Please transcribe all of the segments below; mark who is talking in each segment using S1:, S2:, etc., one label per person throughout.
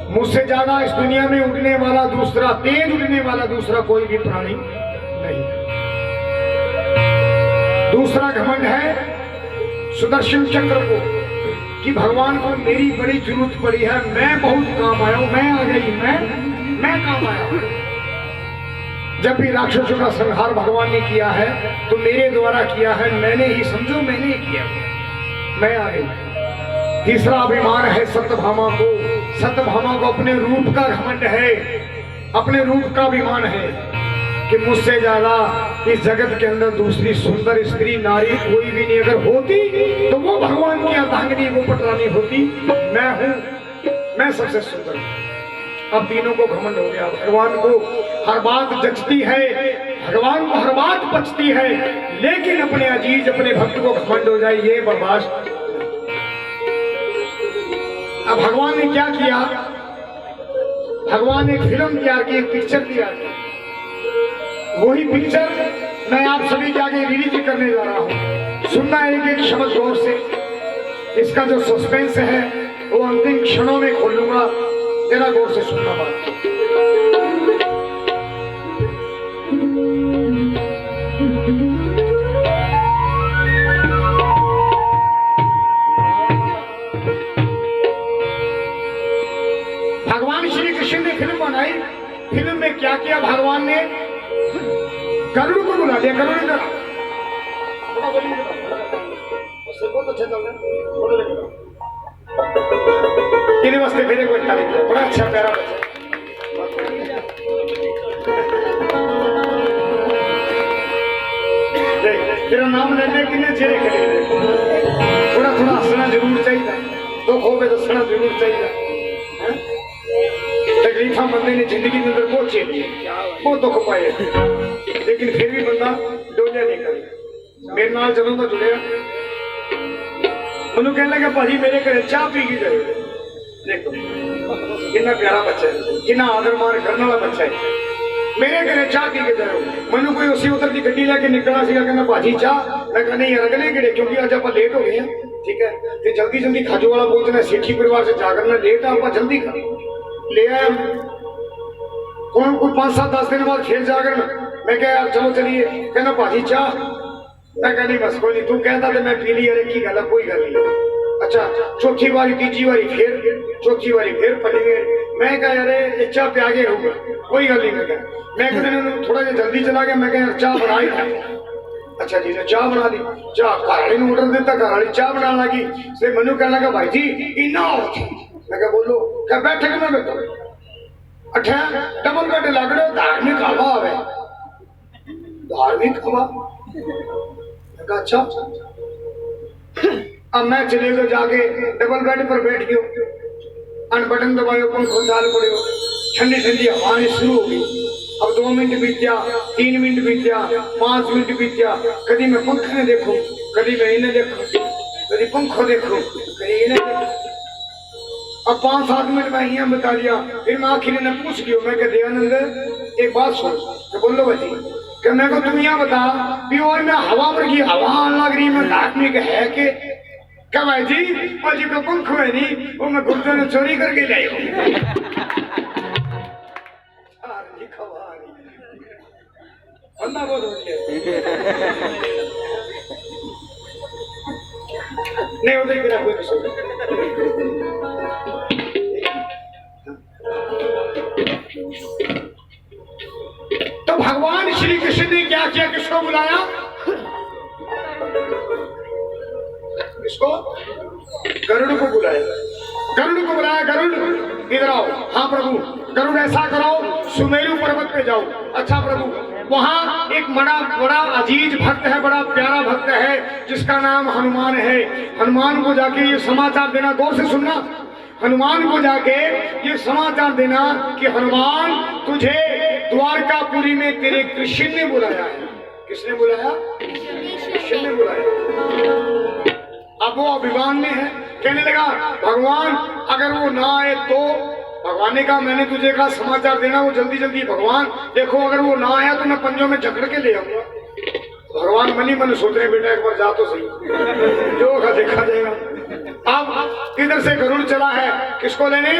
S1: मुझसे ज्यादा इस दुनिया में उड़ने वाला दूसरा, तेज उड़ने वाला दूसरा कोई भी प्राणी नहीं। दूसरा घमंड है सुदर्शन चक्र को, कि भगवान को मेरी बड़ी जरूरत पड़ी है, मैं बहुत काम आया हूं, मैं आ गई, मैं काम आया हूं। जब भी राक्षसों का संहार भगवान ने किया है तो मेरे द्वारा किया है, मैंने ही, समझो मैंने ही किया, मैं आ गई। तीसरा अभिमान है सत्यभामा को। सत्यभामा को अपने रूप का घमंड है, अपने रूप का अभिमान है कि मुझसे ज्यादा इस जगत के अंदर दूसरी सुंदर स्त्री नारी कोई भी नहीं। अगर होती तो वो भगवान की अर्धांगिनी, वो पटरानी होती। मैं हूं, मैं सबसे सुंदर। अब तीनों को घमंड हो गया। भगवान को हर बात जचती है, भगवान को हर बात पचती है, लेकिन अपने अजीज, अपने भक्त को घमंड हो जाए, ये बर्दाश्त। अब भगवान ने क्या किया? भगवान ने एक फिल्म तैयार की, एक पिक्चर तैयार की। वही पिक्चर मैं आप सभी के आगे रिलीज करने जा रहा हूं। सुनना एक एक शब्द गौर से। इसका जो सस्पेंस है वो अंतिम क्षणों में खोलूंगा, जरा गौर से सुनना बात। भगवान श्री कृष्ण ने फिल्म बनाई। फिल्म में क्या किया भगवान ने? गरुड़ को बुला लिया। गरुड़ ने बहुत अच्छा चल रहा है, वास्ते मेरे को बड़ा अच्छा प्यारा बच्चा। तेरा नाम लेने के लिए चेहरे खड़े, थोड़ा थोड़ा हंसना जरूर चाहिए, दुख हो गए तो हंसना जरूर चाहिए। तकलीफा बंदे ने जिंदगी के अंदर बहुत झेली, बहुत दुख पाए, लेकिन फिर भी बंदा डोलिया नहीं करे। मेरे नाल जदों तो जुड़े मैनू कहने लगा भाजी मेरे घर चाह पी के जाए। देखो कितना प्यारा बच्चा है, कितना आदर मान करने वाला बच्चा है। मेरे घर चाह पी के जाओ। मैनू कोई उसी उतर की गड्डी लेके निकला सीगा, कहना भाजी चाह। मैं कहना यार अगले किड़े, क्योंकि अज आप लेट हो गए हैं, ठीक है, तो जल्दी जल्दी खाजू वाला बोलते हैं सेठी परिवार से जाकर मैं लेट आप जल्दी खा ले आया। कौन कोई 5-7-10 दिन बाद फिर जाकर मैं क्या यार चलो चलिए, कहना भाजी चाह। मैं कह नहीं बस कोई नहीं, तू कहता तो मैं पी ली, अरे की गल, कोई गल नहीं। अच्छा चौथी बारी, तीजी बारी फिर, चौथी बारी फिर पड़ी गए। मैं कहा अरे चाह पे आगे रहूंगा, कोई गल नहीं। मैं कहते थोड़ा जिहा जल्दी चला गया। मैं कहा चाह बना ही था। अच्छा जी ने चाह बना दी। चाह घर वाली ने ऑर्डर दिता, घर वाली चाह बनाने लगी। फिर मैनू कहने लगा भाई जी इन्ना हो। मैं क्या बोलो? क्या बैठे कि मैं बैठा? अच्छा डबल बेड लग रहे हो, धार्मिक हवा है, धार्मिक हवा। अच्छा अब मैं चले गए जाके डबल बेड पर बैठ गयो, बटन दबायो, पंखो चाल पड़ो, ठंडी ठंडी हवा आनी शुरू हो गई। अब 2 मिनट बीत्या, 3 मिनट बीत्या, 5 मिनट बीत्या। कभी मैं पंखे ने देखूं, कभी मैं इन्हें देखूं, कभी पंखो देखूं, कभी इन्हें देखूं। अब 5-7 मिनट में यहाँ बता दिया। फिर मैं आखिर ने पूछ लियो, मैं कह देवानंद एक बात सुन। तो बोलो भाजी, कि मैं को तुम यहाँ बता भी और मैं हवा वर्गी हवा आने लग रही, मैं धार्मिक है कि क्या भाई जी? और जी को पंखो है नहीं, वो मैं गुर्दे ने चोरी करके ले आयो। बंदा बहुत हो गया नहीं उधर मेरा कोई नहीं। तो भगवान श्री कृष्ण ने क्या किया? किसको बुलाया? किसको? गरुड़ को बुलाया। गरुड़ को बुलाया। गरुड़ इधर आओ। हाँ प्रभु। गरुड़ ऐसा करो, सुमेरु पर्वत पे जाओ। अच्छा प्रभु, वहां एक बड़ा अजीज भक्त है, बड़ा प्यारा भक्त है, जिसका नाम हनुमान है। हनुमान को जाके ये समाचार देना, गौर से सुनना। हनुमान को जाके ये समाचार देना कि हनुमान तुझे द्वारकापुरी में तेरे कृष्ण ने बुलाया है। किसने बुलाया? कृष्ण ने बुलाया। अब वो अभिमान में है, कहने लगा भगवान अगर वो ना आए तो। भगवान ने कहा मैंने तुझे कहा समाचार देना, वो जल्दी जल्दी। भगवान देखो अगर वो ना आया तो मैं पंजों में जकड़ के ले आऊंगा। भगवान मनी मन सोच रहे बेटा एक बार जा तो सही, जो होगा देखा जाएगा। अब इधर से गरुड़ चला है, किसको लेने?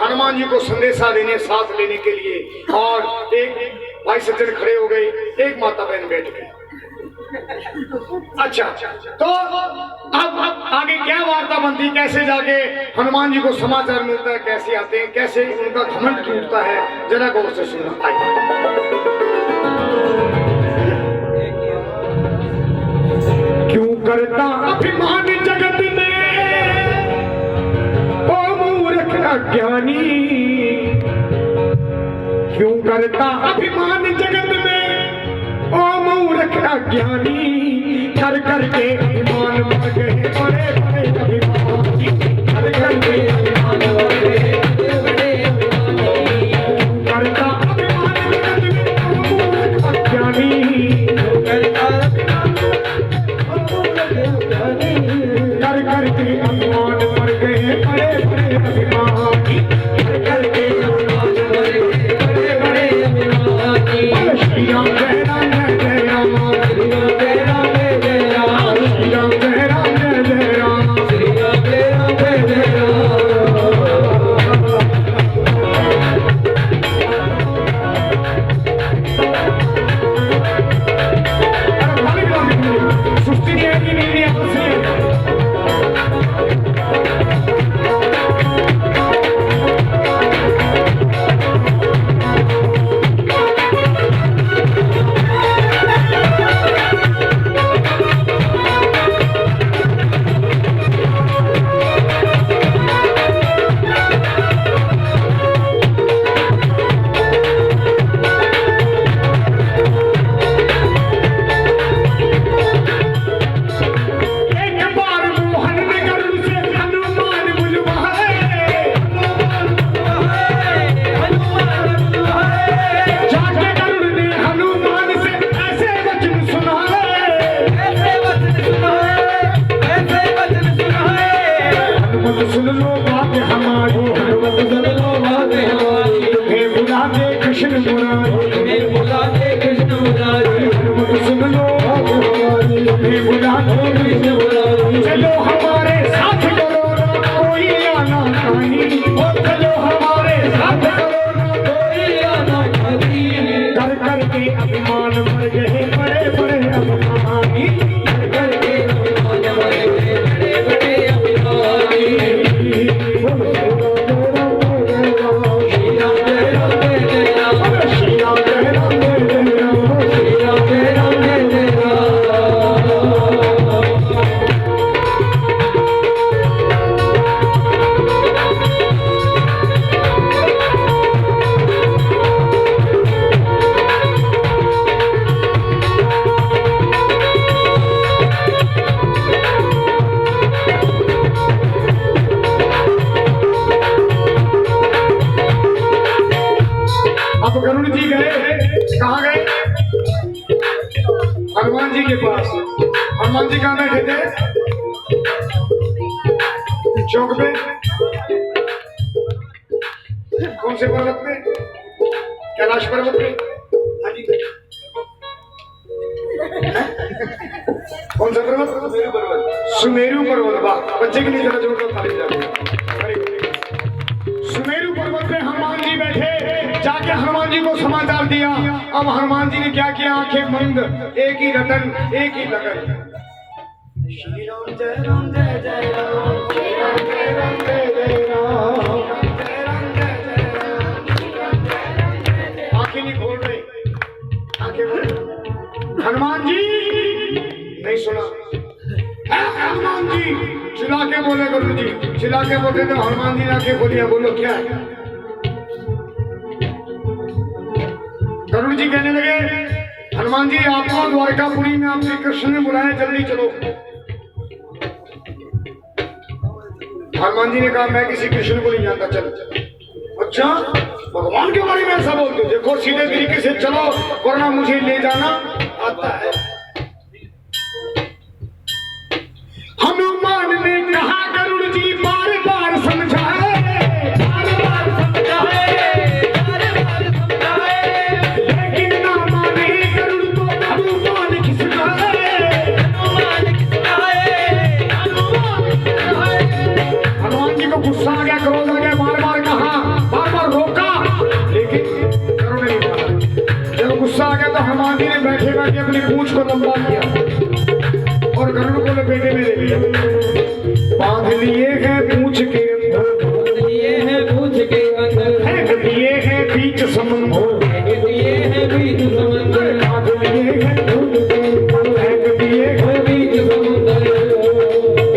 S1: हनुमान जी को संदेशा देने साथ लेने के लिए, और एक भाई सज्जन खड़े हो गए, एक माता बहन बैठ गई। अच्छा, तो अब आगे क्या वार्ता बनती, कैसे जाके हनुमान जी को समाचार मिलता है, कैसे आते हैं, कैसे उनका घमंड टूटता है, जरा गौर से सुनना। क्यों करता अभिमान जगत में ओ मूर्ख अज्ञानी, क्यों करता अभिमान जगत में ओ मूर्ख अज्ञानी, कर करके अभिमान मर गए बड़े बड़े अभिमानी, कर करके अभिमान मर गए बड़े अभिमानी, करता अभिमान जगत में ओ मूर्ख अज्ञानी, करता कर करके अभिमान मर गए बड़े बड़े अभिमानी, कर करके अभिमान मर गए बड़े बड़े अभिमानी। श्री राम जय राम जय राम, श्री राम जय राम जय राम, श्री राम जय राम जय राम, श्री राम जय राम जय राम। सुस्ती नहीं आपसे। सुन लो बात हमारी, तुम्हें बुलाते कृष्ण मुरारी, तुम्हें बुलाते कृष्ण मुरारी, सुन लो बात हमारी, तुम्हें बुलाते कृष्ण मुरारी। चलो हमारे साथ करो ना कोई आना कानी, चलो हमारे साथ करो ना कोई आना कानी, कर करके अभिमान मर गए बड़े बड़े अभिमानी, कर करके अभिमान मर गए बड़े बड़े अभिमानी। अब गरुड़ जी गए, कहाँ गए? हनुमान जी के पास। हनुमान जी कहाँ बैठे थे? चौक पे। कौन से पर्वत पे? कैलाश पर्वत पे। हाँ जी। कौन सा पर्वत? सुमेरु पर्वत। सुमेरु पर्वत। वाह, बच्चे के लिए जरा जोरदार ताली बजाओ। सुमेरु पर्वत पे हनुमान जी बैठे, जाके हनुमान जी को समाचार दिया। अब हनुमान जी ने क्या किया? आंखें बंद, एक ही रटन, एक ही लगन। श्री राम जय राम जय जय राम, श्री राम जय राम जय जय राम, जय राम जय जय राम। आंखें नहीं खोल रहे, आंखें बंद। हनुमान जी नहीं सुना। हनुमान जी चिल्ला के बोले, गुरु जी चिल्ला के बोले तो हनुमान जी ने आंखें खोलिया। बोलो क्या है? गरुड़ जी कहने लगे, हनुमान जी आपको द्वारकापुरी में आपसे कृष्ण ने बुलाया, जल्दी चलो। हनुमान जी ने कहा, मैं किसी कृष्ण को नहीं जानता, चल। अच्छा, भगवान के बारे में ऐसा बोलते? देखो सीधे तरीके से चलो, वरना मुझे ले जाना आता है। हनुमान ने कहा, गरुड़ जी बार बार समझाए, बार बार समझाए, बार बार समझाए, लेकिन ना माने गरुड़ को हनुमान खिसकाए, हनुमान खिसकाए, हनुमान खिसकाए। हनुमान जी को गुस्सा आ गया, क्रोध आ गया, बार बार कहा जाके अपनी पूंछ को लंबा किया और गरुड़ को लपेटे में ले लिया। बांध लिए हैं पूंछ के अंदर,
S2: बांध लिए हैं पूंछ के अंदर,
S1: फेंक दिए हैं बीच समुद्र,
S2: फेंक दिए हैं बीच समुद्र,
S1: बांध लिए हैं पूंछ के अंदर, फेंक दिए हैं
S2: बीच समुद्र।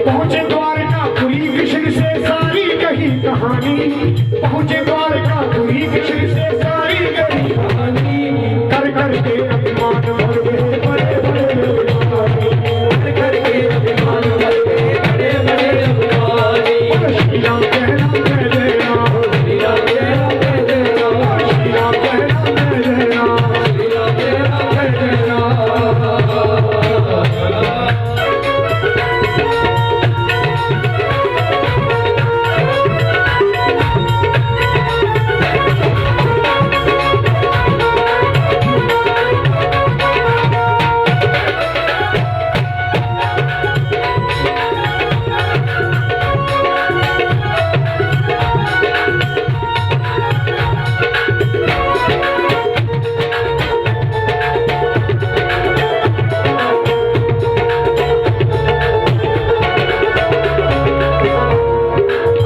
S1: पहुंचे द्वारकापुरी कृष्ण से सारी कही कहानी, पहुंचे द्वारकापुरी कृष्ण से सारी कही कहानी, कर करके अभिमान भर गए बड़े बड़े अभिमानी,
S2: कर करके अभिमान भर गए बड़े बड़े अभिमानी।
S1: श्री राम जय राम जय जय राम,
S2: श्री राम जय राम जय जय राम,
S1: श्री राम जय राम जय जय राम,
S2: श्री राम जय राम जय जय राम।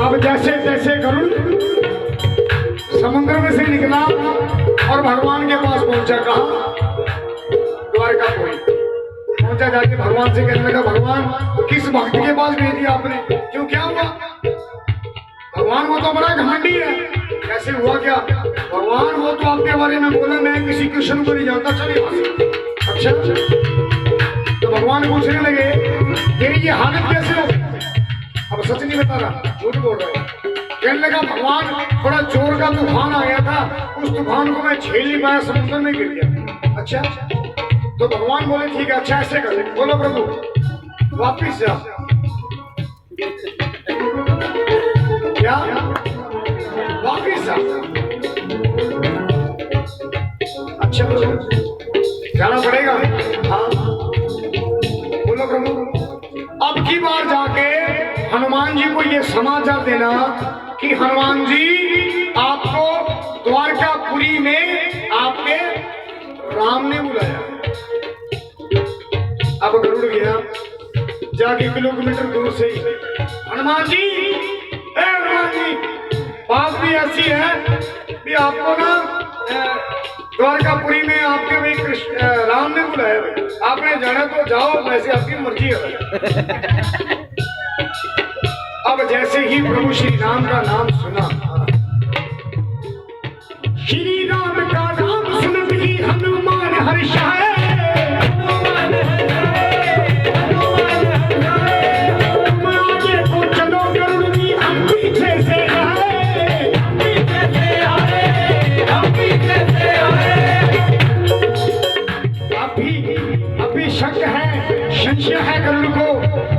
S1: अब जैसे जैसे गरुड़ समुद्र में से निकला और भगवान के पास पहुंचा, कहा द्वारकापुरी पहुंचा, जाके भगवान से कहने लगा, भगवान किस भक्त के पास भेज दिया आपने, क्यों क्या हुआ? भगवान वो तो बड़ा घमंडी है, कैसे हुआ क्या? भगवान वो तो आपके बारे में बोला मैं किसी कृष्ण को नहीं जानता, चलिए वहां से। अच्छा, तो भगवान पूछने लगे तेरी ये हालत कैसे हो? अब सच नहीं बता रहा, झूठ बोल रहा है। कहने लगा भगवान बड़ा जोर का तूफान आ गया था, उस तूफान को मैं झेल नहीं पाया, समुद्र में गिर गया। अच्छा, तो भगवान बोले ठीक है, अच्छा ऐसे कर, बोलो प्रभु वापिस जा। क्या वापिस जा? अच्छा जाना पड़ेगा, हाँ बोलो प्रभु। अब की बार जाके हनुमान जी को ये समाचार देना कि हनुमान जी आपको द्वारकापुरी में आपके राम ने बुलाया। अब गरुड़ गया जाके किलोमीटर दूर से ही, हनुमान जी, ए हनुमान जी, बात भी ऐसी है कि आपको ना द्वारकापुरी में आपके भाई कृष्ण राम ने बुलाया, आपने जाना तो जाओ, वैसे आपकी मर्जी है। अब जैसे ही प्रभु श्री राम का नाम सुना, श्री राम का नाम सुनत ही हनुमान हर्षाए, तुम आगे को चलो गरुड़ जी, हम पीछे से आए,
S2: हम पीछे से आए, हम पीछे से आए।
S1: अभी शक है, संशय है गरुड़ को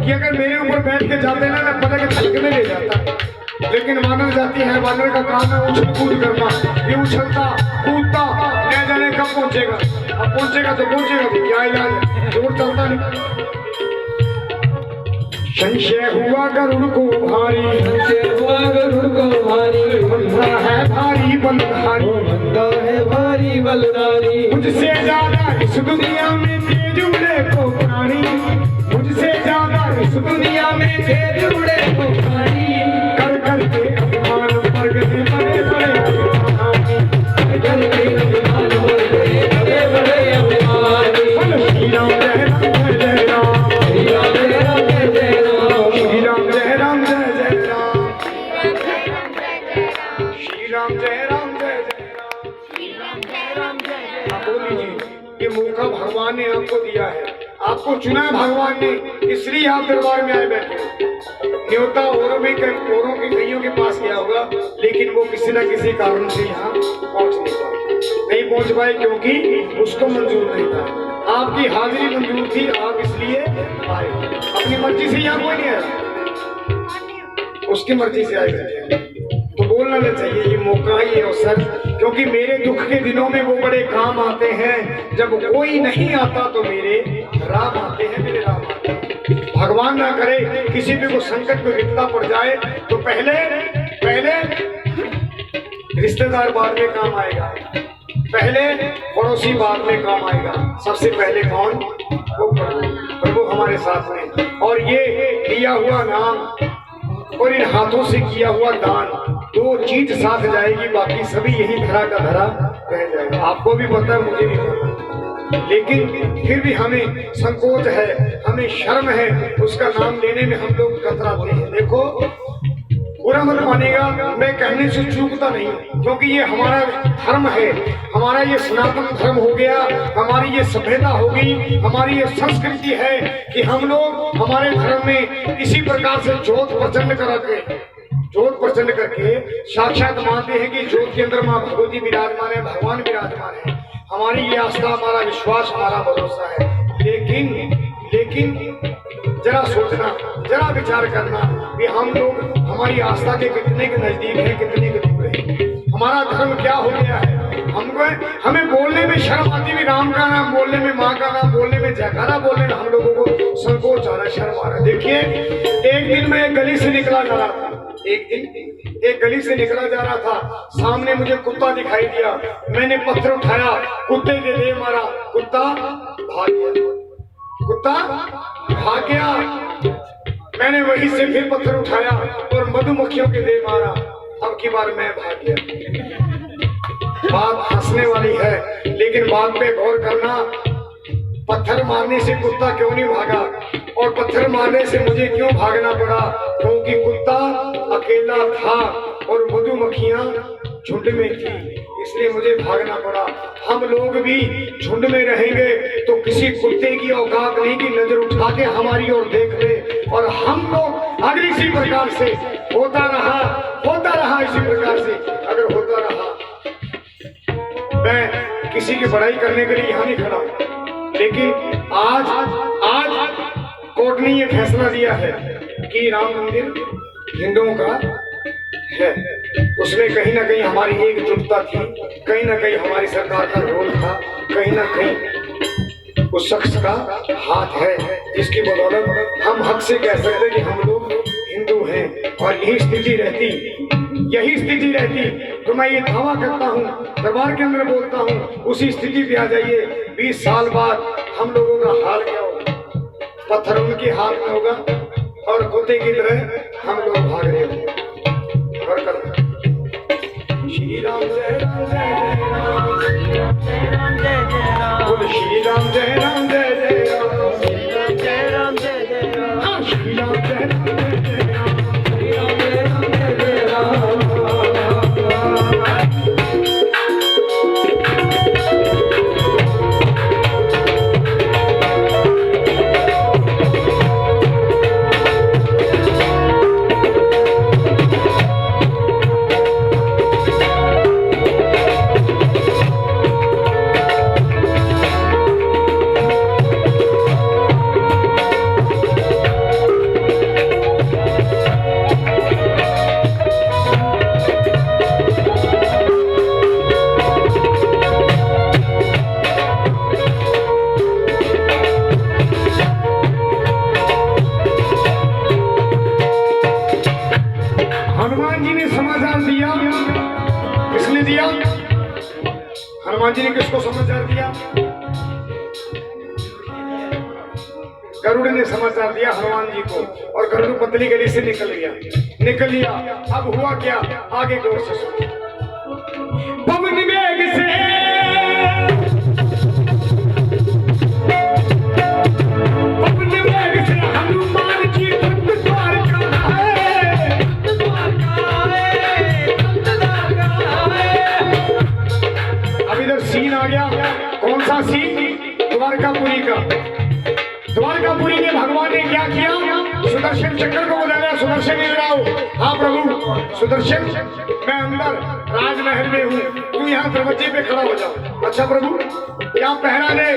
S1: कि अगर मेरे ऊपर बैठ के जाते ना, मैं पता के छलकने ले जाता, लेकिन मानव जाति है, वानर का काम है उछल कूद करना, ये उछलता कूदता न जाने कब पहुंचेगा, अब पहुंचेगा तो पहुंचेगा भी, क्या इलाज है, जोर चलता नहीं। संशय हुआ गरुड़ को भारी,
S2: संशय हुआ गरुड़ को भारी,
S1: बंधा है भारी बलधारी,
S2: बंधा है भारी बलधारी।
S1: मुझसे ज्यादा इस दुनिया में तेज उड़े को प्राणी, मुझसे ज्यादा इस दुनिया में तेज उड़े को प्राणी, कर करके अभिमान पर गए बड़े बड़े अभिमानी,
S2: कर करके अभिमान भर गए बड़े बड़े अभिमानी।
S1: बोलो श्री राम जय राम जय जय राम,
S2: श्री राम जय राम जय जय राम,
S1: श्री राम जय राम जय जय राम, श्री राम जय राम जय जय राम। आप बोलिए, ये मौका भगवान ने आपको दिया है, आपको चुना है भगवान ने, इसलिए आप दरबार में आए बैठे हो। न्योता औरों के कईयों के पास गया होगा, लेकिन वो किसी न किसी कारण से यहाँ पहुंच नहीं पहुंच पाए, क्योंकि उसको मंजूर नहीं था। आपकी हाजिरी मंजूर थी, आप इसलिए आए, अपनी मर्जी से यहाँ कोई नहीं आया, उसकी मर्जी से आए बैठे। तो बोलना नहीं चाहिए, ये मौका ये अवसर, क्योंकि मेरे दुख के दिनों में वो बड़े काम आते हैं, जब कोई नहीं आता तो मेरे राम आते हैं, मेरे राम आते हैं। भगवान ना करे किसी भी को संकट में विपदा पड़ जाए तो पहले रिश्तेदार बाद में काम आएगा, पहले पड़ोसी बाद में काम आएगा, सबसे पहले कौन? वो प्रभु हमारे साथ में। और ये दिया हुआ नाम और इन हाथों से किया हुआ दान, दो चीज साथ जाएगी, बाकी सभी यही धरा का धरा रह जाएगा। आपको भी पता है, मुझे भी पता, लेकिन फिर भी हमें संकोच है, हमें शर्म है, उसका नाम लेने में हम लोग कतराते हैं। देखो, बुरा मत मानेगा, मैं कहने से चूकता नहीं, क्योंकि ये हमारा धर्म है, हमारा ये सनातन धर्म हो गया, हमारी ये सभ्यता हो गई, हमारी ये संस्कृति है कि हम लोग हमारे धर्म में इसी प्रकार से ज्योत प्रचंड करके साक्षात मानते हैं कि ज्योत के अंदर माँ भगवती विराजमान है, भगवान विराजमान है। हमारी ये आस्था, हमारा विश्वास, हमारा भरोसा है। लेकिन जरा सोचना, जरा विचार करना कि हम लोग हमारी आस्था के कितने के नजदीक हैं, कितने के दूर हैं। हमारा धर्म क्या हो गया है? हमें बोलने में शर्म आती है, राम का नाम बोलने में, माँ का नाम बोलने में, जयकारा बोलने में हम लोगों को संकोच आ रहा है, शर्म आ रहा है। देखिए, एक दिन मैं एक गली से निकला जा रहा था, सामने मुझे कुत्ता दिखाई दिया, मैंने पत्थर उठाया, कुत्ते के दे मारा, कुत्ता भाग गया। मैंने वहीं से फिर पत्थर उठाया और मधुमक्खियों के दे मारा, अब की बार मैं भाग गया। बात हंसने वाली है, लेकिन बात पे गौर करना, पत्थर मारने से कुत्ता क्यों नहीं भागा और पत्थर मारने से मुझे क्यों भागना पड़ा? क्योंकि कुत्ता अकेला था और मधुमक्खियां झुंड में थी, इसलिए मुझे भागना पड़ा। हम लोग भी झुंड में रहेंगे तो किसी कुत्ते की औकात नहीं कि नजर उठा के हमारी ओर देख ले, और हम लोग अगर इसी प्रकार से होता रहा इसी प्रकार से अगर होता रहा। मैं किसी की बड़ाई करने के लिए यहाँ नहीं खड़ा, लेकिन आज कोर्ट ने ये फैसला दिया है कि राम मंदिर हिंदुओं का है। उसमें कहीं ना कहीं हमारी एकजुटता थी, कहीं ना कहीं हमारी सरकार का रोल था, कहीं ना कहीं उस शख्स का हाथ है, जिसकी बदौलत हम हक से कह सकते कि हम लोग हिंदू हैं। और यही स्थिति रहती तो मैं ये दावा करता हूँ, दरबार के अंदर बोलता हूँ, उसी स्थिति पे आ जाइए। 20 साल बाद हम लोगों का हाल क्या होगा? पत्थर उनके हाथ में होगा और कुत्ते की तरह हम लोग भाग रहे होंगे। श्री राम जय राम जय जय राम, बोल श्री राम जय राम जय जय राम,
S2: जय राम जय जय राम,
S1: श्री राम जय राम जय जय राम,
S2: श्री राम जय राम जय जय राम।
S1: हनुमान जी ने किसको समाचार दिया? गरुड़ ने समाचार दिया हनुमान जी को, और गरुड़ पतली गली से निकल लिया। अब हुआ क्या, आगे गौर से सुनो। पवन वेग से हनुमान जी सीन आ गया। कौन सा सीन? द्वारकापुरी का। द्वारकापुरी में भगवान ने क्या किया? सुदर्शन चक्र को बुलाया, सुदर्शन इधर आओ। हाँ प्रभु। सुदर्शन, मैं अंदर राजमहल में हूँ, तू यहाँ दरवाजे पे खड़ा हो जाओ। अच्छा प्रभु, यहाँ पहरा ले,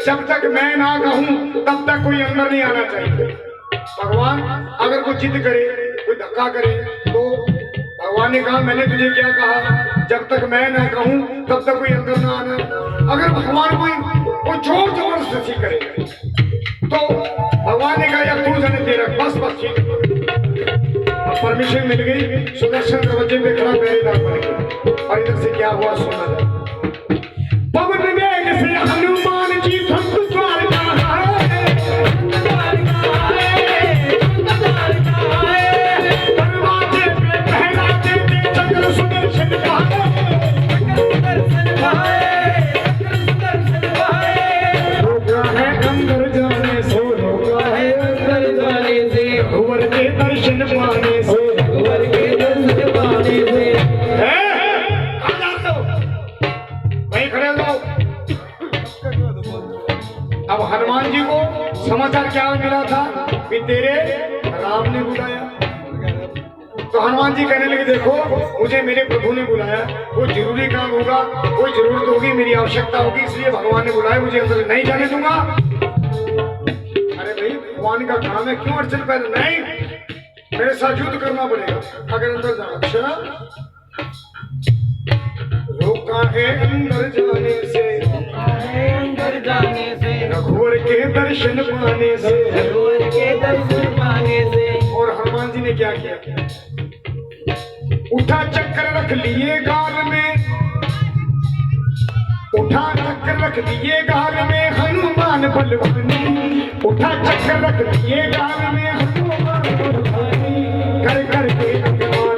S1: जब तक मैं ना कहूँ तब तक कोई अंदर नहीं आना चाहिए। भगवान अगर कोई जिद करे, कोई धक्का करे, तो भगवान ने कहा मैंने तुझे क्या कहा, जब तक मैं ना कहूं तब तक कोई अंदर ना आना। अगर भगवान कोई जोर जबरदस्ती करे तो भगवान ने कहा यार तू जाने दे रख, बस ठीक। अब परमिशन मिल गई, सुदर्शन दरवाजे पे खड़ा पहरेदार बन गया। और इधर से क्या हुआ सुना जाए। पवन वेग से हनुमान जी थक द्वारका आए। दरवाजे पे पहरा देते चक्र सुदर्शन भाए। रोका है अंदर जाने से,
S2: रोका है अंदर जाने से,
S1: रघुवर के दर्शन पाने से।
S2: रघुवर के दर्शन पाने से।
S1: कहाँ जा रहे हो? वहीं खड़े हो जाओ। अब हनुमान जी को समाचार क्या मिला था कि तेरे राम ने बुलाया। तो हनुमान जी कहने लगे देखो मुझे मेरे प्रभु ने बुलाया, कोई जरूरी काम होगा, कोई जरूरत होगी, मेरी आवश्यकता होगी, इसलिए भगवान ने बुलाया, मुझे अंदर नहीं जाने दूंगा। अरे भाई भगवान का काम है, क्यों अड़चन पैदा? नहीं, मेरे साथ युद्ध करना पड़ेगा अगर अंदर जाना। अच्छा रोका है अंदर जाने से,
S2: अंदर जाने से,
S1: रघुवर के दर्शन पाने से।
S2: रघुवर के दर्शन पाने से।
S1: और हनुमान जी ने क्या किया? उठा चक्कर रख लिए गाल में, उठा चक्कर रख दिए गाल में हनुमान बलवानी। उठा चक्कर रख दिए गाल में हनुमान बलवानी। कर कर के अभिमान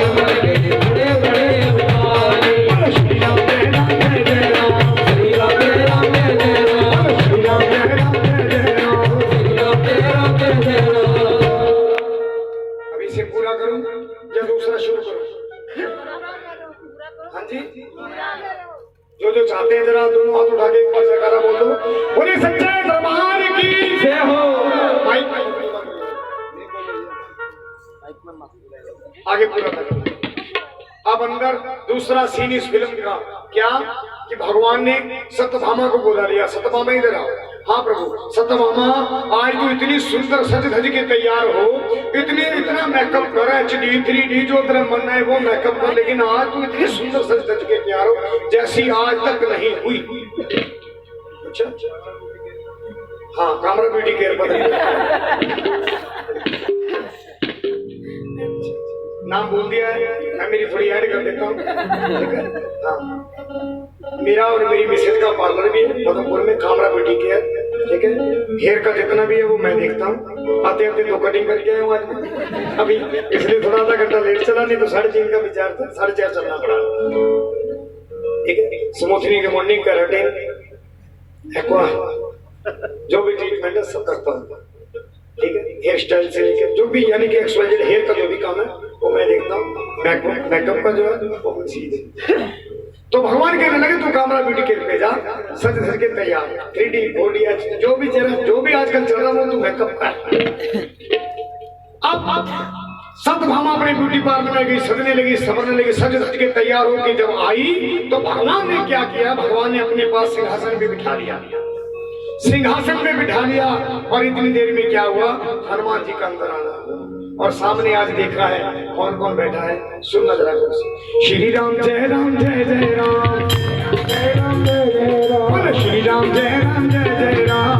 S2: बड़े बड़े अभिमानी।
S1: श्री राम जय राम जय जय राम,
S2: श्री राम जय राम जय जय राम,
S1: श्री राम जय राम जय जय राम,
S2: श्री राम जय राम जय जय राम।
S1: अभी से पूरा करूं या दूसरा शुरू करूं? हाँ जी, जो जो चाहते हैं जरा दोनों हाथ उठा के एक बार जयकारा बोल दो। बोले सच्चे दरबार की
S2: जय हो।
S1: माइक आगे पूरा कर। अब अंदर दूसरा सीन इस फिल्म का क्या कि भगवान ने सत्यभामा को बुला लिया। सत्यभामा इधर आओ। हाँ प्रभु, सत्यभामा आज तू इतनी सुंदर सज धज के तैयार हो, इतना मेकअप कर, HD 3D जो तेरा मन है वो मेकअप कर, लेकिन आज तू इतनी सुंदर सज धज के तैयार हो जैसी आज तक नहीं हुई। अच्छा हाँ, कामरा ब्यूटी केयर पर नाम बोल दिया है, मैं मेरी थोड़ी ऐड कर देता हूँ। ठीक है हाँ, मेरा और मेरी मिसेज का पार्लर भी है मधुपुर में, कामरा ब्यूटी केयर। ठीक है, हेयर का जितना भी है वो मैं देखता हूँ। आते आते तो कटिंग करके आया हूँ आज मैं अभी, इसलिए थोड़ा आधा घंटा लेट चला, नहीं तो 3:30 का विचार था, 4:30 चलना पड़ा। ठीक है, स्मूथनिंग, रिमॉन्डिंग, कैराटिन, एक्वा, जो भी ट्रीटमेंट है सब करता हूँ। ठीक है, हेयर स्टाइल से लेकर जो भी यानी कि एक्सवाइजेड हेयर का जो भी काम है वो मैं देखता हूँ। मेकअप का जो है वो मैं सीधे। तो भगवान कहने लगे तू कामरा ब्यूटी केयर पे जा, सज धज के तैयार, 3D 4D जो भी आजकल चल रहा हो तू मेकअप कर। अब सत्यभामा अपने ब्यूटी पार्लर में गई, सजने लगी, संवरने लगी, सज धज के तैयार होकर जब आई तो भगवान ने क्या किया? भगवान ने अपने पास सिंहासन पे बिठा लिया, सिंहासन पे बिठा लिया। और इतनी देर में क्या हुआ? हनुमान जी का अंदर आना हुआ और सामने आज देखा है कौन कौन बैठा है। सुनना जरा कुछ। श्री राम जय राम जय जय राम, जय राम जय जय राम, बोलो श्री राम जय राम जय जय राम।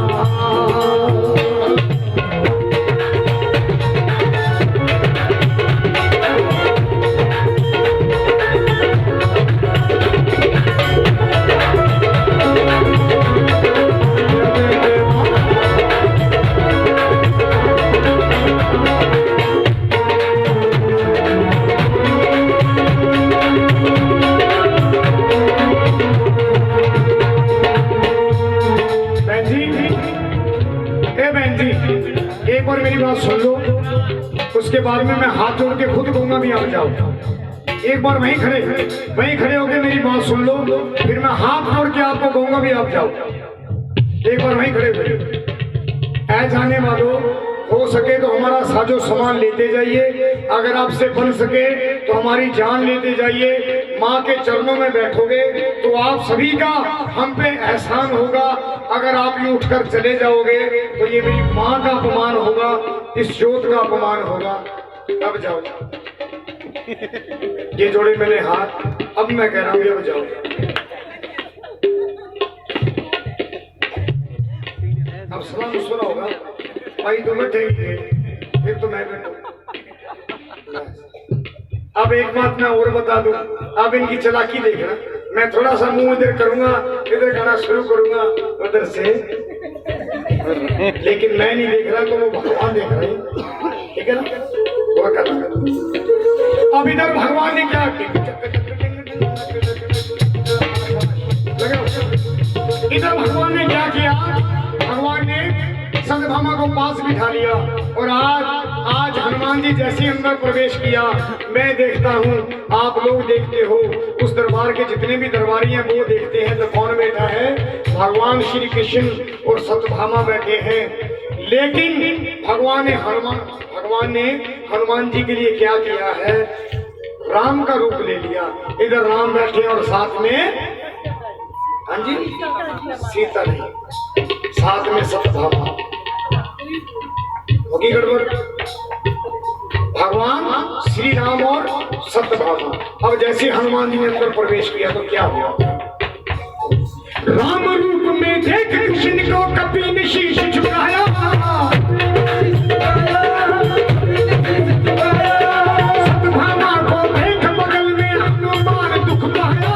S1: एक बार मेरी बात सुन लो, उसके बाद में मैं हाथ जोड़ के खुद कहूंगा भी आप जाओ। एक बार वहीं खड़े होके मेरी बात सुन लो, फिर मैं हाथ जोड़ के आपको कहूंगा भी आप जाओ। एक बार वहीं खड़े हुए। ऐ जाने वालों, हो सके तो हमारा साजो सामान लेते जाइए, अगर आपसे बन सके तो हमारी जान लेते जाइए। माँ के चरणों में बैठोगे तो आप सभी का हम पे एहसान होगा। अगर आप ये उठकर चले जाओगे तो ये मेरी माँ का अपमान होगा, इस जोत का अपमान होगा। अब जाओ, ये जोड़े मैंने हाथ, अब मैं कह रहा हूँ अब जाओ। अब सलाम सुना होगा भाई, तुम बैठे फिर तो मैं बैठू। अब एक बात मैं और बता दूं, अब इनकी चालाकी देखना, मैं थोड़ा सा मुंह इधर करूंगा, इधर गाना शुरू करूंगा उधर से, लेकिन मैं नहीं देख रहा तो वो भगवान देख रहे हैं, ठीक है ना? वो करना। अब इधर भगवान ने क्या इधर भगवान ने क्या किया, भगवान ने सत्यभामा को पास बिठा लिया और आज हनुमान जी जैसे अंदर प्रवेश किया, मैं देखता हूँ, आप लोग देखते हो, उस दरबार के जितने भी दरबारी हैं वो देखते हैं तो कौन बैठा है, भगवान श्री कृष्ण और सत्यभामा बैठे हैं। लेकिन भगवान ने हनुमान जी के लिए क्या किया है, राम का रूप ले लिया। इधर राम बैठे और साथ में, हाँ जी, सीता नहीं, साथ में सत्यभामा, होगी गड़बड़। भगवान श्री राम और सत्यभामा। अब जैसे हनुमान जी ने अंदर प्रवेश किया तो क्या हुआ, राम रूप में देख कृष्ण को कपि ने शीश झुकाया, सत्यभामा को देख बगल में हनुमान दुख पाया,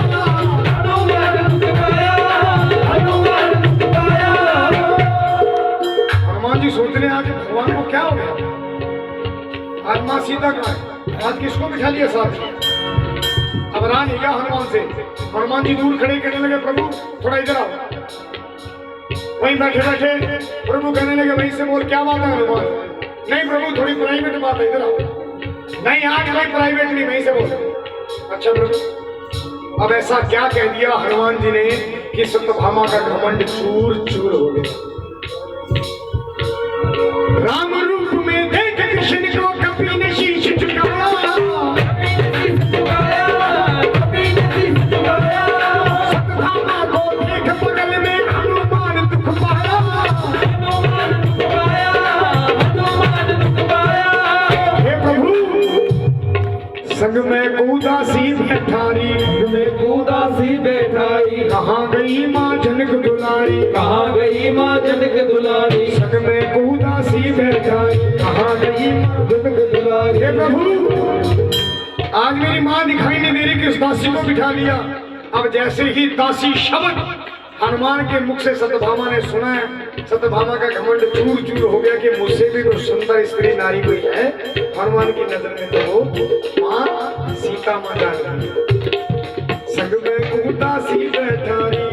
S1: हनुमान जी सोच रहे आज भगवान को क्या हो गया, आज माँ सीता का, आज किसको बिठा लिया साथ में। अब रान गया हनुमान से, हनुमान जी दूर खड़े कहने लगे प्रभु थोड़ा इधर आओ। वहीं बैठे बैठे प्रभु कहने लगे वहीं से बोल, क्या बात है हनुमान? नहीं प्रभु थोड़ी प्राइवेट बात है, इधर आओ। नहीं आज कोई प्राइवेट नहीं, वहीं से बोल। अच्छा प्रभु, अब ऐसा क्या कह दिया हनुमान जी ने कि सत्यभामा का घमंड चूर चूर हो गया। राम रूप में देख कृष्ण को कपि ने शीश झुकाया, सत्यभामा को देख बगल में हनुमान दुख पाया, हे प्रभु संग में उदासी बैठारी, कहाँ गई माँ जनक दुलारी,
S2: कहाँ गई माँ जनक दुलारी,
S1: संग में उदासी बैठारी, कहाँ गई माँ जनक दुलारी। हे प्रभु आज मेरी माँ दिखाई नहीं दे रही कि उस दासी को बिठा लिया। अब जैसे ही दासी शब्द हनुमान के मुख से सत्यभामा ने सुना है, सत्यभामा का घमंड चूर चूर हो गया कि मुझसे भी तो सुंदर स्त्री नारी कोई है। हनुमान की नजर में तो वो माँ सीता माँ जान संग में उदासी बैठारी,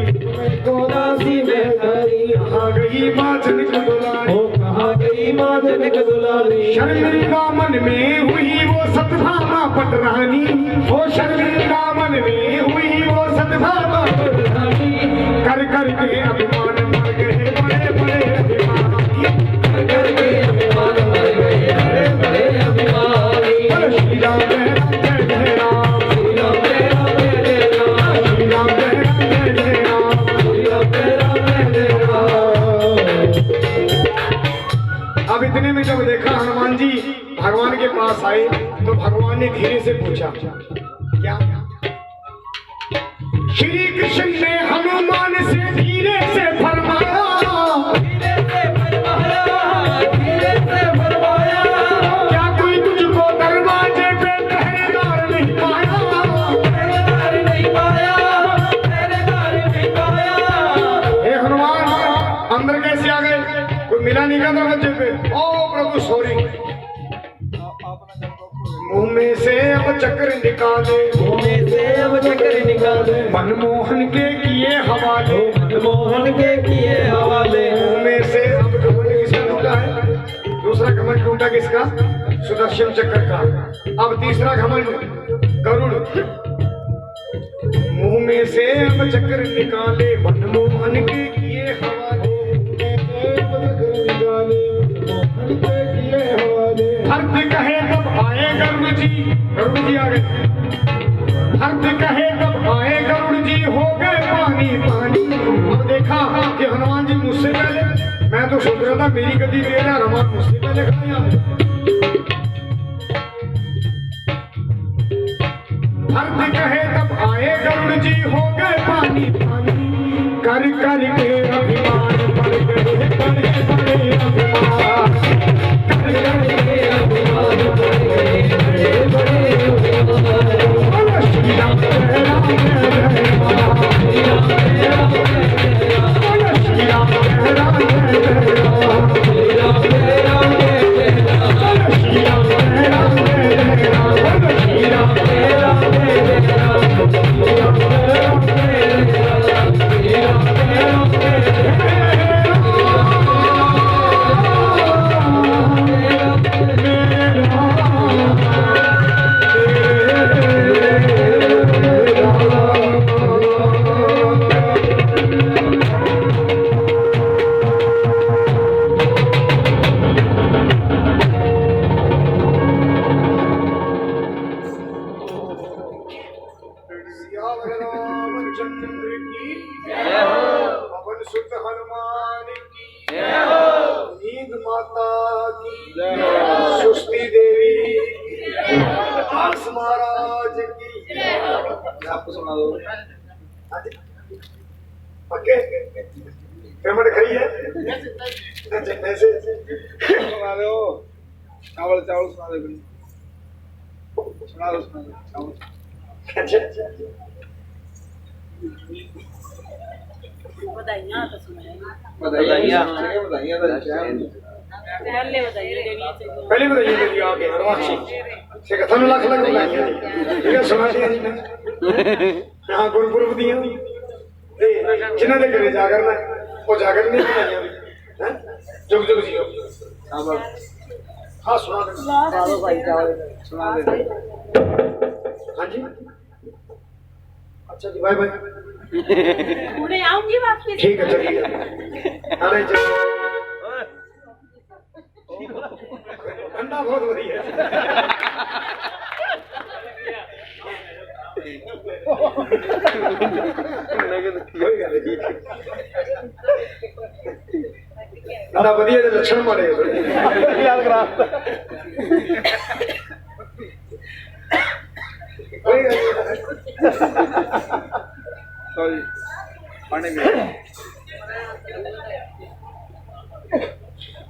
S1: कहाँ गई माँ जनक दुलारी,
S2: कहाँ गई माँ जनक दुलारी,
S1: शर्मिंदा मन में हुई वो सत्यभामा पटरानी, वो शर्मिंदा मन में हुई वो सत्यभामा पटरानी, कर कर के अभिमान मर गए बड़े बड़े अभिमानी,
S2: कर के अभिमान मर गए बड़े बड़े अभिमानी।
S1: श्री राम जय जय राम,
S2: श्री राम जय राम,
S1: श्री राम जय जय राम,
S2: श्री राम जय राम।
S1: अब इतने में जब देखा हनुमान जी भगवान के पास आए तो भगवान ने धीरे से पूछा, क्या? श्री कृष्ण ने हनुमान से धीरे से फरमाया, क्या कोई तुझको दरवाजे पे पहरेदार नहीं पाया? हे हनुमान अंदर कैसे आ गए? कोई मिला नहीं का दरवाजे पे? ओ प्रभु सॉरी, मुंह में से अब चक्र निकाले,
S2: मुँह में से अब चक्कर निकाले,
S1: मनमोहन के किए हवाले,
S2: मनमोहन के किए हवाले।
S1: मुंह में से अब घमंड किसका टूटा है? दूसरा घमंड टूटा किसका? सुदर्शन चक्र का। अब तीसरा घमंड गरुड़, मुंह में से अब चक्र निकाले, मनमोहन के किए हवाले, भरत कहे तब आए गरुड़ जी, गरुड़ जी आ गए। भरत कहे तब आए गरुड़ जी, हो गए पानी पानी। अब देखा कि हनुमान जी मुझसे पहले, मैं तो सोच रहा था मेरी गति ले रहा, हनुमान मुझसे पहले खड़े आ गए। भरत कहे तब आए गरुड़ जी, हो गए पानी पानी। कर कर के अभिमान बढ़ गए बड़े बड़े अभिमान, कर कर के अभिमान बढ़ गए बड़े बड़े अभिमान। की, सुस्ती देवी, आस महाराज की। आपको सुना दो पक्के पेमेंट खरी है। अच्छा पैसे
S2: सुना दो चावल चावल सुना दो सुना दो चावल।
S1: अच्छा
S3: बधाइयां तो सुनाए
S2: बधाइयां
S3: पहले बधाइयां देनी चाहिए।
S1: पहले बताइए मेरी आगे हरवासी से कथन लाख लाख बताइए ठीक है सुनाते हैं जी मैं यहाँ गुरपुरब दिया जिन्हों ने घरे जागर ना वो जागर नहीं बनाइया हैं जुग जुग जियो हाँ सुना दे
S2: सुना दे।
S1: हाँ जी अच्छा जी बाय बाय
S3: पुणे आऊंगी वापस।
S1: ठीक है चलिए अरे चलिए ठंडा बहुत हो रही है कोई गल नहीं बड़ा बढ़िया दे लक्षण मारे
S2: याद करा
S1: कोई गल नहीं
S2: सॉरी पानी में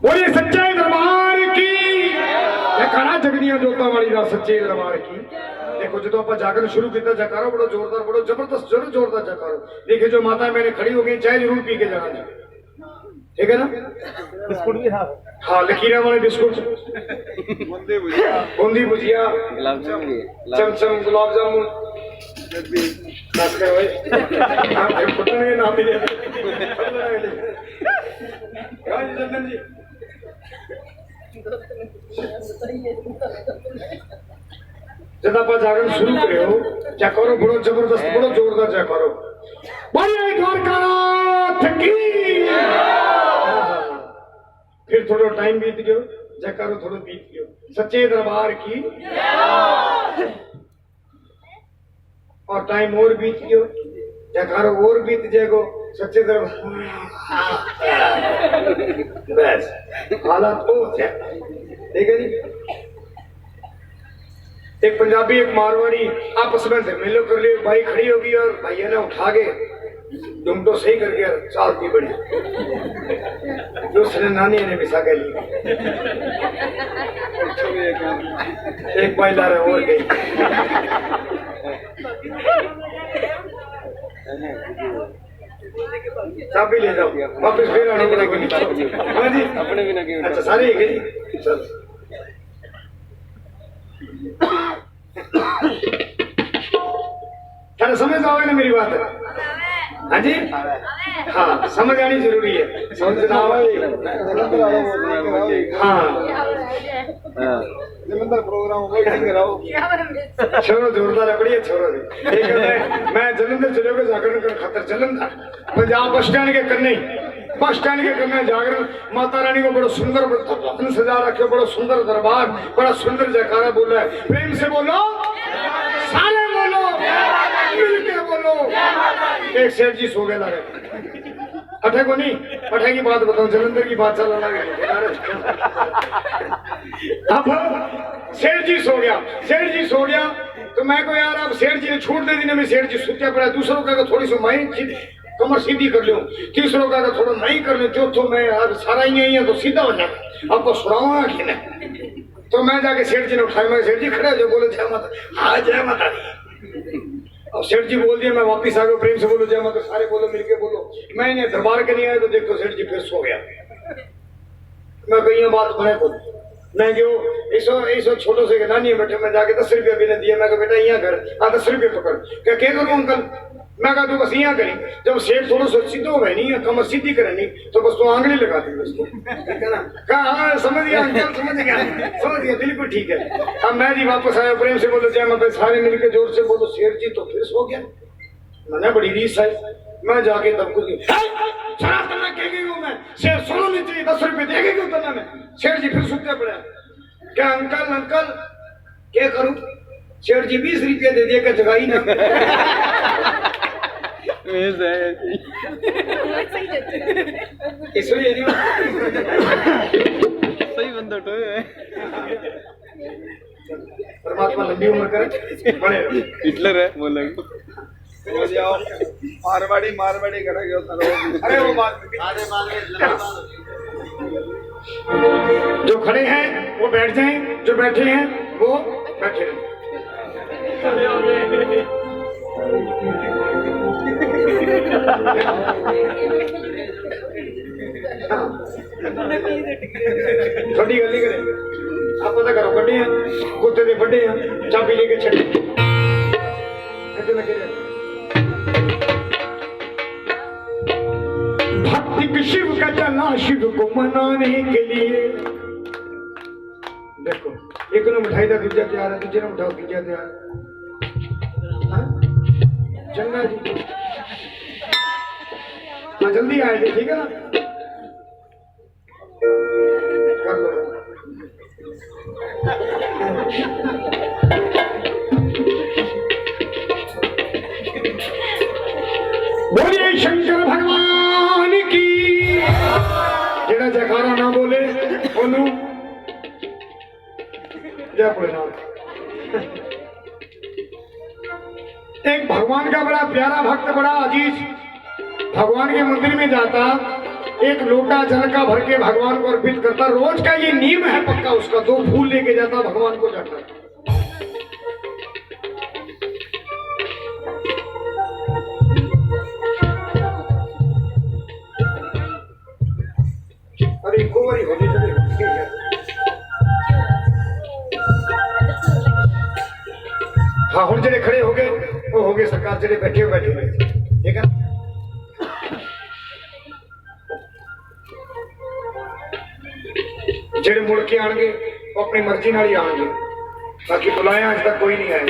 S1: बोलिए सच्चाई दरबार की जयकारा जगदियां जोतां वाली दा सच्चे दरबार की। देखो जो आप जाकर शुरू किया जयकारा बड़ा जोरदार बड़ा जबरदस्त जरूर जोरदार जयकारो। देखिए जो माता मैंने खड़ी हो गई चाय जरूर पी के जाना जी ठीक है ना।
S2: बिस्कुट भी था
S1: हाँ लकीरा वाले बिस्कुट
S2: बूंदी भुजिया
S1: बूंदी भुजिया चमचम गुलाब जामुन बस कर भाई हाँ फिर फुटने ना मिले हाँ जी चंदन जी जब आप जागरण शुरू करे हो जयकारो बड़ो जबरदस्त बड़ो जोरदार जयकारो बढ़िया द्वारकानाथ की। फिर थोड़ा टाइम बीत गयो जयकारो थोड़ा बीत गयो सच्चे दरबार की और टाइम और बीत गयो जयकारो और बीत जाएगो सच्चे दरबार बस हालात वो है ठीक है जी। एक पंजाबी एक मारवाड़ी आपस में मिलो कर लिए भाई खड़ी होगी और भैया ने उठा के डुमटो सही कर गया चालती बड़ी दूसरे नानी ने भी सागे ली एक भाई ला रहे और गई चाबी ले जाओ वापस फिर आने के लिए हाँ जी
S2: अपने भी लगे
S1: अच्छा सारे ही गए जी चल क्या समझ आओगे ना मेरी बात हाँ जी हाँ समझ आनी जरूरी है समझना हाँ
S2: जलंधर प्रोग्राम कराओ
S1: छोरो जोरदार है बढ़िया छोरो मैं जलंधर चले गए जागरण कर खातर जलंधर पंजाब बस स्टैंड के कन्ने जागरण माता रानी को बड़ा सुंदर भवन सजा रखे बड़ा सुंदर दरबार बड़ा सुंदर जयकारा बोला है प्रेम से बोलो सारे बोलो मिलके बोलो। एक सेठ जी सो गए लगे अठे को नहीं अठे की बात बताओ जलंधर की बात चल रहा है अब सेठ जी सो गया तो मैं को यार अब सेठ जी ने छूट दे दी ना मैं सेठ जी सुत्या पड़ा दूसरों का थोड़ी सी माई कमर सीधी कर लूं तीसरों का थोड़ा नहीं कर लूं चौथों में अब सारा ही है तो सीधा हो जाए आपको सुनाऊंगा कि नहीं। तो मैं जाके सेठ जी ने उठाया मैं सेठ जी खड़े जो बोले जय माता हाँ जय माता दी। अब सेठ जी बोल दिया मैं वापिस आ गया प्रेम से बोलो जय माता सारे बोलो मिलके बोलो। मैं इन्हें दरबार के नहीं आया तो देखो सेठ जी फिर सो गया। मैं कहीं बात बने बोल मैं गयो ऐसो छोटो से नानी बैठे मैं जाके 10 रुपया भी ने दिया मैं बेटा यहाँ कर 10 रुपये पकड़ क्या करूँ अंकल मैं कहा तू बस यहाँ करी जब सेठ थोड़ा सा सीधो हो नहीं कमर सीधी करे नहीं तो बस तू आंगली लगा दी उसको ठीक है ना कहा हाँ समझ गया अंकल समझ गया बिल्कुल ठीक है। अब मैं जी वापस आया प्रेम से बोलो जय माता सारे मिलकर जोर से बोलो शेर जी तो फिर सो गया मैंने बड़ी रीस है मैं जाके दबको दी शराब करना कह गई हूँ मैं शेर सोलो नहीं चाहिए 10 रुपये देगी उतना में शेर जी फिर सुनते पड़े क्या अंकल क्या करूं शेर जी 20 रुपये दे दिया क्या जगह ही नहीं इसलिए
S2: सही बंदो तो
S1: परमात्मा लंबी उम्र करे बड़े रहो।
S2: हिटलर है बोले हो जाओ मारवाड़ी मारवाड़ी करेंगे
S1: अरे वो बात जो खड़े हैं वो बैठ जाएं, जो बैठे हैं वो बैठे रहें। थोड़ी गली करें आप पता करो बड़े हैं कुत्ते दे बड़े हैं चाबी लेके चले ऐसे लगे रहे। भक्ति शिव का चला शिव को मनाने के लिए देखो एक ने मिठाई का दूजा तैयार है दूसरे ने मिठाई तीजा तैयार है चंगा जी हाँ जल्दी आए जी ठीक है ना कर लो बोलिए शंकर भगवान की जेड़ा जयकारा ना बोले ओनू जय भोलेनाथ। एक भगवान का बड़ा प्यारा भक्त बड़ा अजीज भगवान के मंदिर में जाता एक लोटा जल का भर के भगवान को अर्पित करता। रोज का ये नियम है पक्का उसका 2 फूल लेके जाता भगवान को जाता। अरे कोवरी होने चले हाँ हम जेडे खड़े हो गए वो हो गए सरकार जेडे बैठे हुए ठीक है। जेडे मुड़ के आएंगे वो अपनी मर्जी नाल ही आएंगे बाकी बुलाया आज तक कोई नहीं आया।